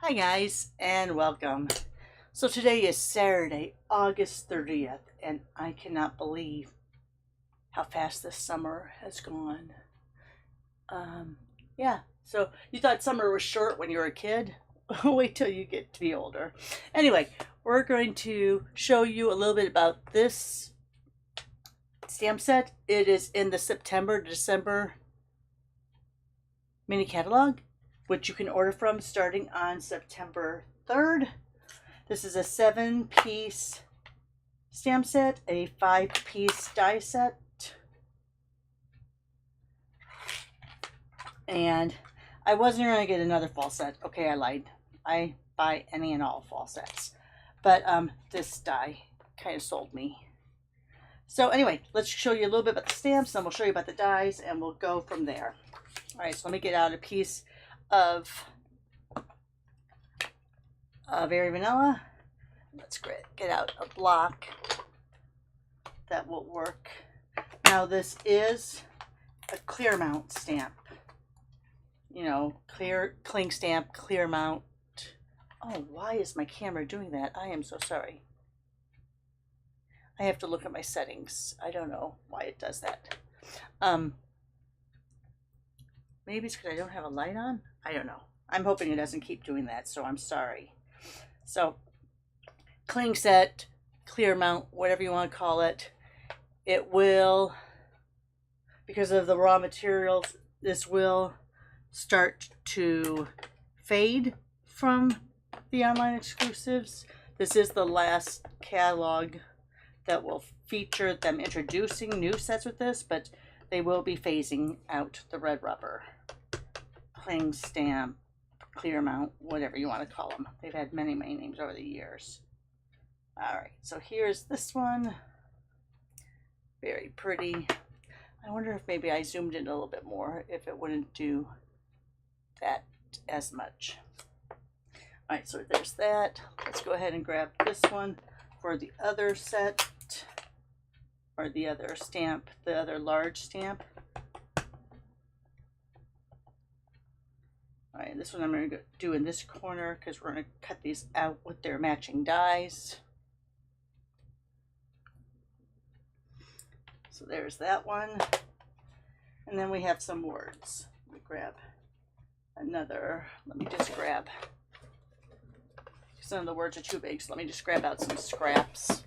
Hi guys and welcome. So today is Saturday, August 30th, and I cannot believe how fast this summer has gone. Yeah, so you thought summer was short when you were a kid? Wait till you get to be older. Anyway, we're going to show you a little bit about this stamp set. It is in the September to December mini catalog, which you can order from starting on September 3rd. This is a 7-piece stamp set, a 5-piece die set, and I wasn't going to get another fall set. Okay, I lied. I buy any and all fall sets, but this die kind of sold me. So anyway, let's show you a little bit about the stamps, then we'll show you about the dies, and we'll go from there. All right, so let me get out a piece of Very Vanilla. Let's get out a block that will work. Now this is a clear mount stamp. You know, clear cling stamp, clear mount. Oh, why is my camera doing that? I am so sorry. I have to look at my settings. I don't know why it does that. Maybe it's because I don't have a light on. I don't know. I'm hoping it doesn't keep doing that, so I'm sorry. So, cling set, clear mount, whatever you want to call it. It will, because of the raw materials, this will start to fade from the online exclusives. This is the last catalog that will feature them introducing new sets with this, but they will be phasing out the red rubber, cling stamp, clear mount, whatever you want to call them. They've had many names over the years. All right, so here's this one. Very pretty. I wonder if maybe I zoomed in a little bit more, if it wouldn't do that as much. All right, so there's that. Let's go ahead and grab this one for the other set, or the other stamp, the other large stamp. All right, this one I'm going to do in this corner because we're going to cut these out with their matching dies. So there's that one. And then we have some words. Let me grab another. Let me just grab. Some of the words are too big, so let me just grab out some scraps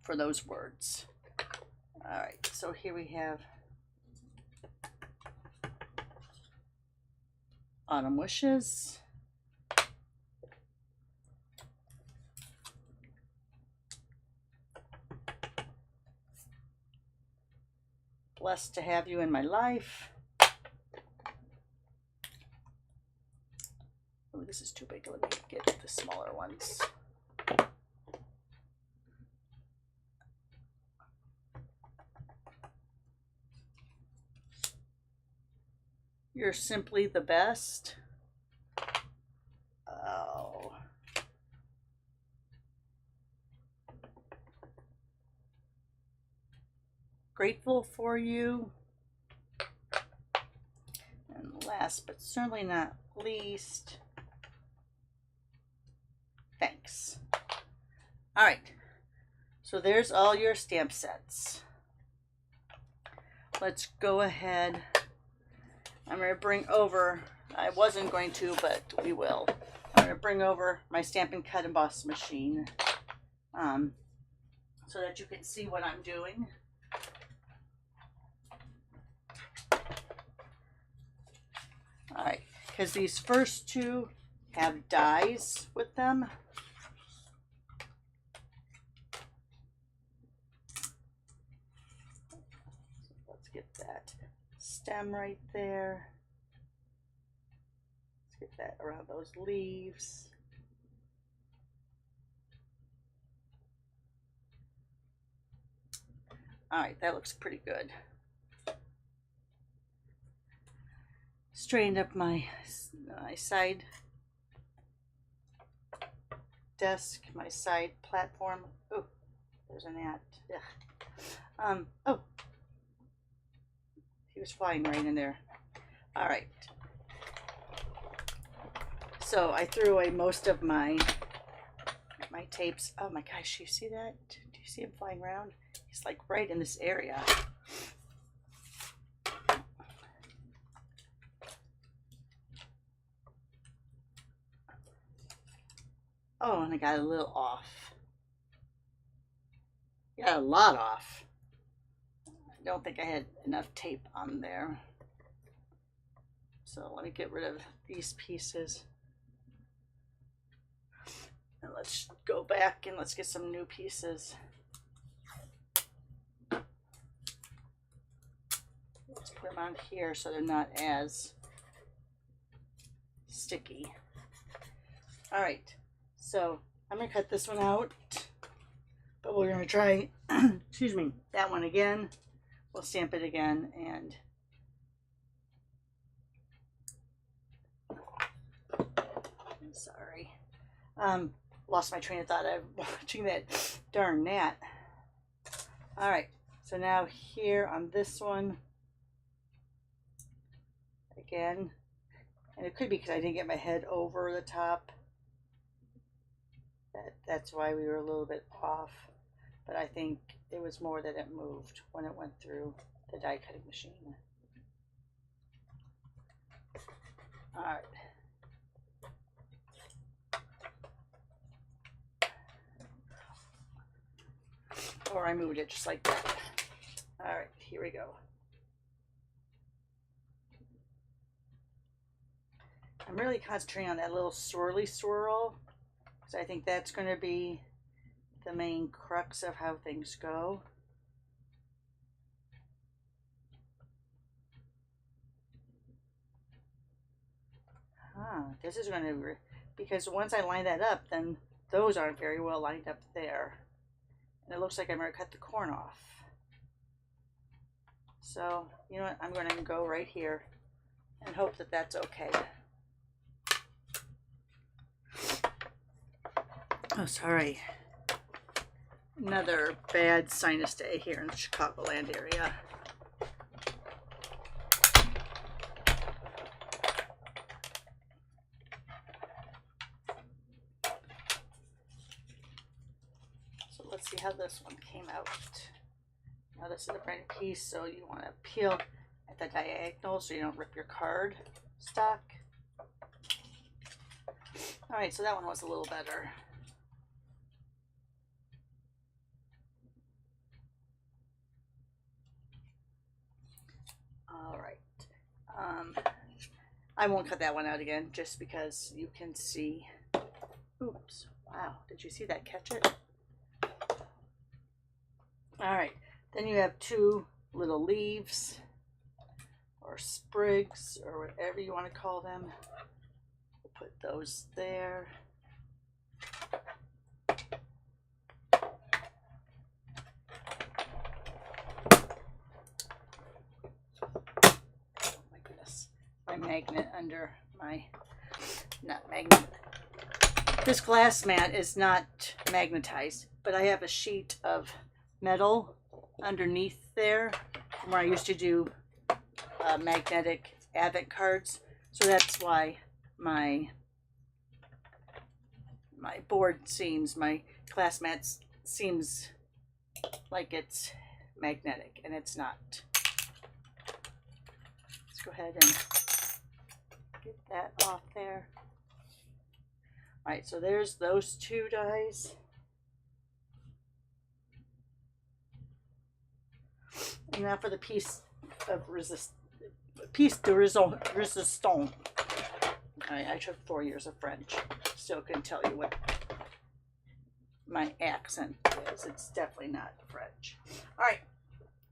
for those words. All right, so here we have Autumn Wishes. Blessed to have you in my life. Oh, this is too big. Let me get the smaller ones. You're simply the best. Oh. Grateful for you. And last but certainly not least, thanks. All right, so there's all your stamp sets. Let's go ahead. I'm going to bring over, I wasn't going to, but we will. I'm going to bring over my Stampin' Cut Emboss machine so that you can see what I'm doing. All right, because these first two have dies with them. Let's get that stem right there. Let's get that around those leaves. All right, that looks pretty good. Straightened up my side desk, my side platform. Oh, there's an ant. Ugh. Oh, he was flying right in there. All right. So I threw away most of my tapes. Oh my gosh, you see that? Do you see him flying around? He's like right in this area. Oh, and I got a little off. Got a lot off. I don't think I had enough tape on there. So let me get rid of these pieces. And let's go back and let's get some new pieces. Let's put them on here so they're not as sticky. All right, so I'm gonna cut this one out, but we're gonna try, excuse me, that one again. We'll stamp it again, and I'm sorry. Lost my train of thought. I'm watching that darn gnat. All right, so now here on this one, again, and it could be because I didn't get my head over the top. That's why we were a little bit off, but I think it was more that it moved when it went through the die cutting machine. All right. Or I moved it just like that. All right, here we go. I'm really concentrating on that little swirly swirl, because I think that's going to be the main crux of how things go. This is going to, because once I line that up, then those aren't very well lined up there. And it looks like I'm going to cut the corn off. So, you know what, I'm going to go right here and hope that that's okay. Oh, sorry. Another bad sinus day here in the Chicagoland area. So let's see how this one came out. Now this is a brand new piece, so you want to peel at the diagonal so you don't rip your card stock. All right, so that one was a little better. All right. I won't cut that one out again just because you can see. Oops. Wow. Did you see that catch it? All right. Then you have two little leaves or sprigs or whatever you want to call them. We'll put those there. Magnet under my, not magnet. This glass mat is not magnetized, but I have a sheet of metal underneath there from where I used to do magnetic advent cards. So that's why my board seems, my glass mat seems like it's magnetic, and it's not. Let's go ahead and get that off there. All right, so there's those two dies. And now for the piece de resistance. I took 4 years of French. Still couldn't tell you what my accent is. It's definitely not French. All right,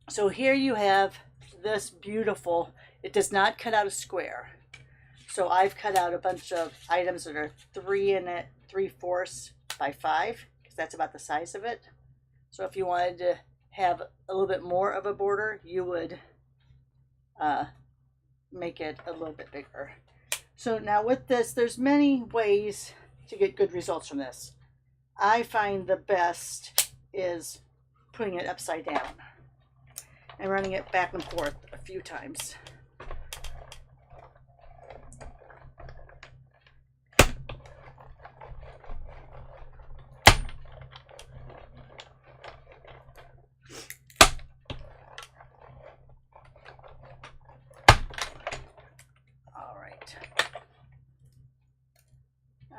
so here you have this beautiful, it does not cut out a square. So I've cut out a bunch of items that are 3�4 by 5, because that's about the size of it. So if you wanted to have a little bit more of a border, you would make it a little bit bigger. So now with this, there's many ways to get good results from this. I find the best is putting it upside down and running it back and forth a few times.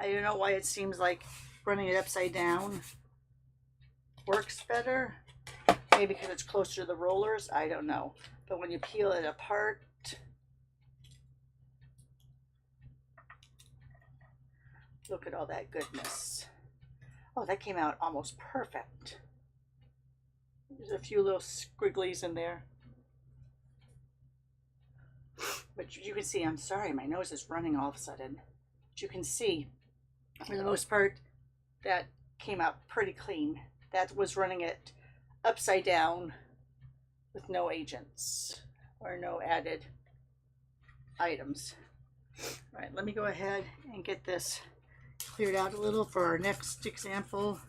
I don't know why it seems like running it upside down works better. Maybe because it's closer to the rollers, I don't know. But when you peel it apart, look at all that goodness. Oh, that came out almost perfect. There's a few little squigglies in there. But you can see, I'm sorry, my nose is running all of a sudden. But you can see, for the most part, that came out pretty clean. That was running it upside down with no agents or no added items. All right, let me go ahead and get this cleared out a little for our next example.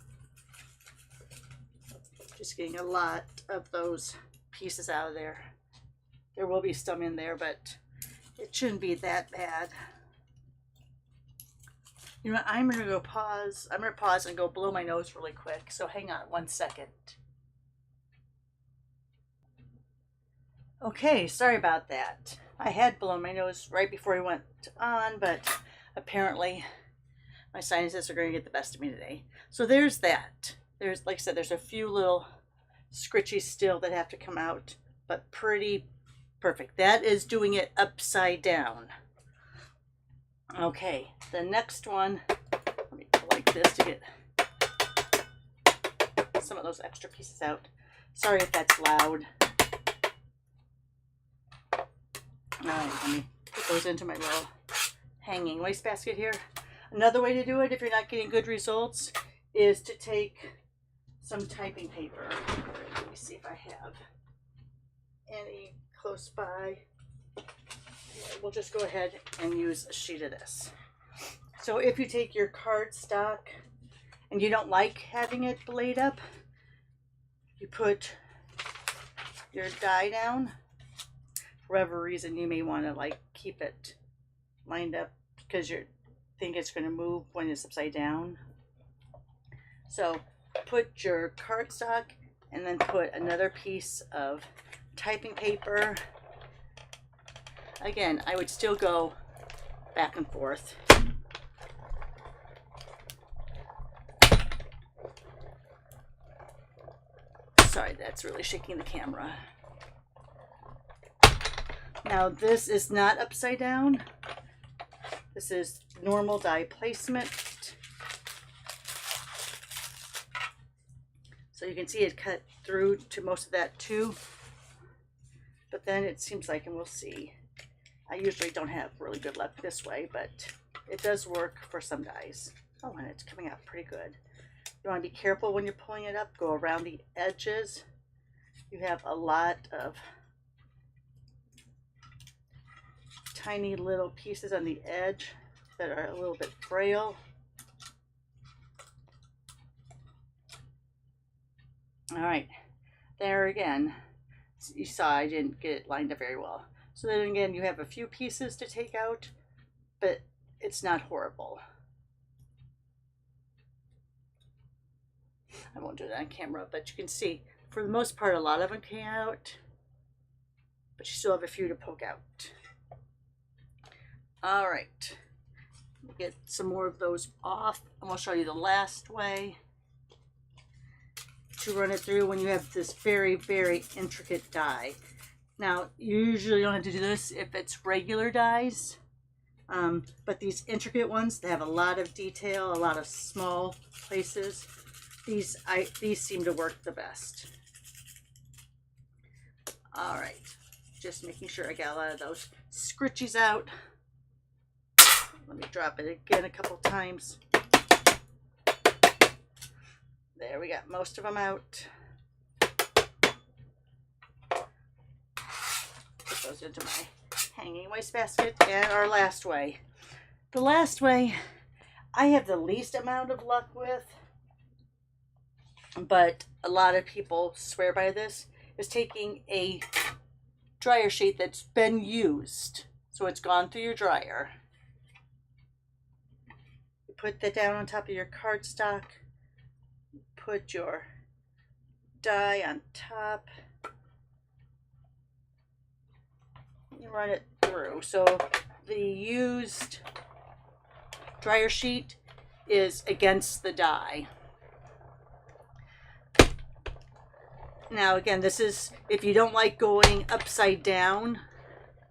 Just getting a lot of those pieces out of there. There will be some in there, but it shouldn't be that bad. You know what, I'm gonna go pause. I'm gonna pause and go blow my nose really quick. So hang on 1 second. Okay, sorry about that. I had blown my nose right before I went on, but apparently my sinuses are going to get the best of me today. So there's that. There's, like I said, there's a few little scritchies still that have to come out, but pretty perfect. That is doing it upside down. Okay, the next one, let me go like this to get some of those extra pieces out. Sorry if that's loud. All right, let me put those into my little hanging wastebasket here. Another way to do it if you're not getting good results is to take some typing paper. Let me see if I have any close by. We'll just go ahead and use a sheet of this. So if you take your cardstock and you don't like having it laid up, you put your die down. For whatever reason, you may want to like keep it lined up because you think it's going to move when it's upside down. So put your cardstock and then put another piece of typing paper. Again, I would still go back and forth. Sorry, that's really shaking the camera. Now this is not upside down. This is normal die placement. So you can see it cut through to most of that too. But then it seems like, and we'll see, I usually don't have really good luck this way, but it does work for some dies. Oh, and it's coming out pretty good. You want to be careful when you're pulling it up. Go around the edges. You have a lot of tiny little pieces on the edge that are a little bit frail. All right, there again, you saw I didn't get it lined up very well. So then again, you have a few pieces to take out, but it's not horrible. I won't do it on camera, but you can see, for the most part, a lot of them came out, but you still have a few to poke out. All right, get some more of those off, and we'll show you the last way to run it through when you have this very, very intricate die. Now, you usually don't have to do this if it's regular dies, but these intricate ones, they have a lot of detail, a lot of small places. These seem to work the best. All right, just making sure I got a lot of those scritchies out. Let me drop it again a couple times. There, we got most of them out. Put those into my hanging wastebasket. And our last way. The last way I have the least amount of luck with, but a lot of people swear by this, is taking a dryer sheet that's been used. So it's gone through your dryer. You put that down on top of your cardstock. Put your die on top. You run it through. So the used dryer sheet is against the dye. Now again, this is if you don't like going upside down,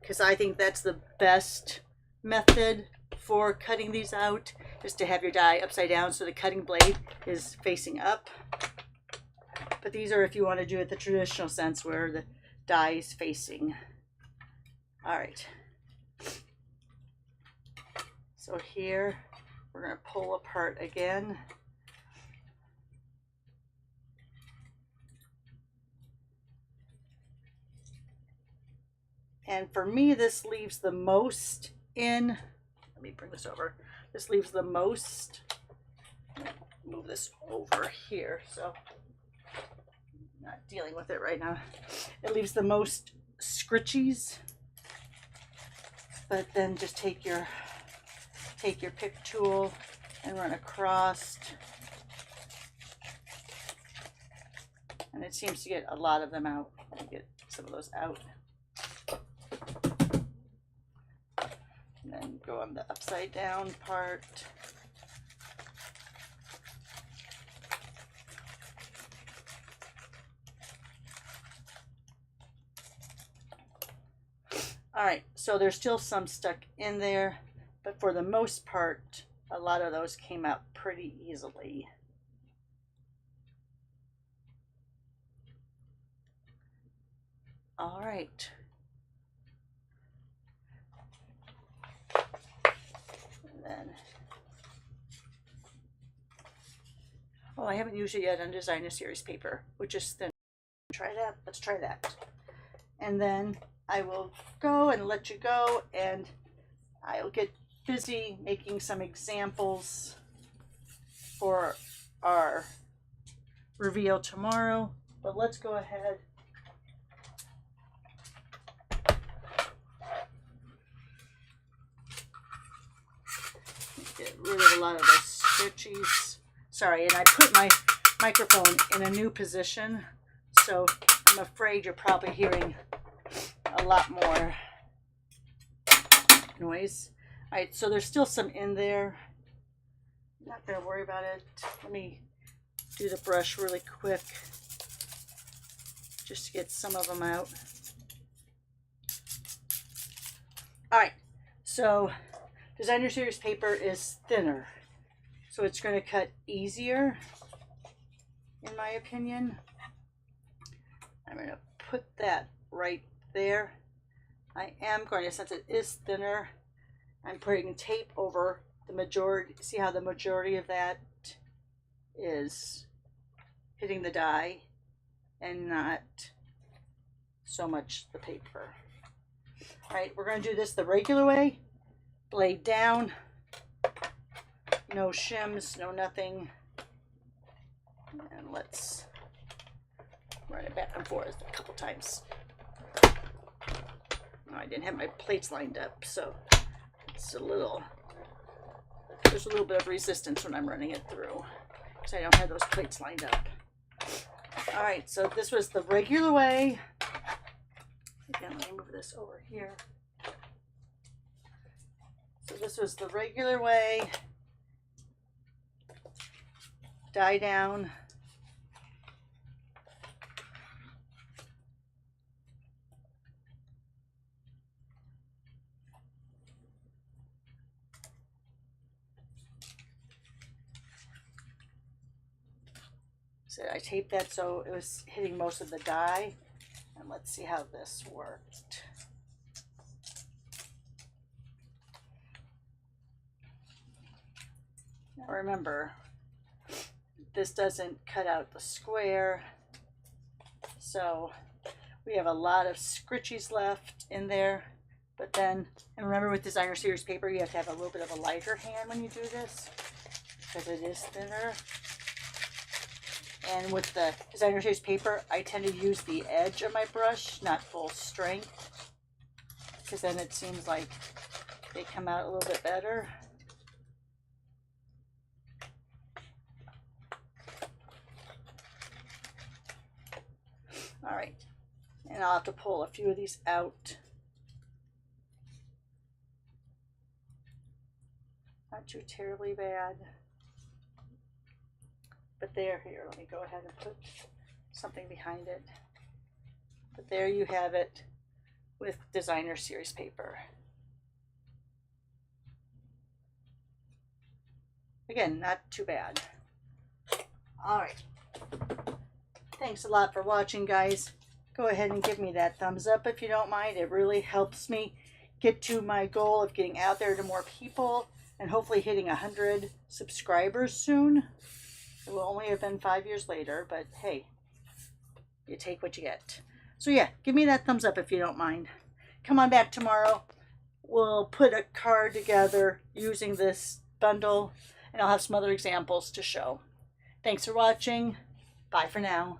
because I think that's the best method for cutting these out, is to have your die upside down so the cutting blade is facing up. But these are if you want to do it the traditional sense where the die is facing. All right. So here we're going to pull apart again. And for me, this leaves the most in. Let me bring this over. This leaves the most. Move this over here. So I'm not dealing with it right now. It leaves the most scritchies. But then just take your pick tool and run across. And it seems to get a lot of them out. Let me get some of those out. And then go on the upside down part. All right, so there's still some stuck in there, but for the most part, a lot of those came out pretty easily. All right. And then, oh, I haven't used it yet on Designer Series paper, which is thin. Try that. Let's try that. And then I will go and let you go, and I'll get busy making some examples for our reveal tomorrow. But let's go ahead. Get rid of a lot of those stitchies. Sorry, and I put my microphone in a new position, so I'm afraid you're probably hearing a lot more noise. All right, so there's still some in there. I'm not gonna worry about it. Let me do the brush really quick just to get some of them out. All right, so Designer Series paper is thinner, so it's going to cut easier, in my opinion. I'm going to put that right there. I am going to, since it is thinner, I'm putting tape over the majority. See how the majority of that is hitting the die and not so much the paper. All right, we're going to do this the regular way. Blade down, no shims, no nothing. And let's run it back and forth a couple times. No, I didn't have my plates lined up, so it's a little, there's a little bit of resistance when I'm running it through because I don't have those plates lined up. All right, so this was the regular way. Again, let me move this over here. So this was the regular way. Die down. So I taped that so it was hitting most of the die. And let's see how this worked. Now remember, this doesn't cut out the square, so we have a lot of scritchies left in there. But then, and remember with Designer Series paper, you have to have a little bit of a lighter hand when you do this because it is thinner. And with the Designer Series paper, I tend to use the edge of my brush, not full strength, because then it seems like they come out a little bit better. All right, and I'll have to pull a few of these out. Not too terribly bad. But there, here, let me go ahead and put something behind it. But there you have it with designer series paper. Again, not too bad. All right. Thanks a lot for watching, guys. Go ahead and give me that thumbs up if you don't mind. It really helps me get to my goal of getting out there to more people and hopefully hitting 100 subscribers soon. It will only have been 5 years later, but hey, you take what you get. So yeah, give me that thumbs up if you don't mind. Come on back tomorrow. We'll put a card together using this bundle, and I'll have some other examples to show. Thanks for watching. Bye for now.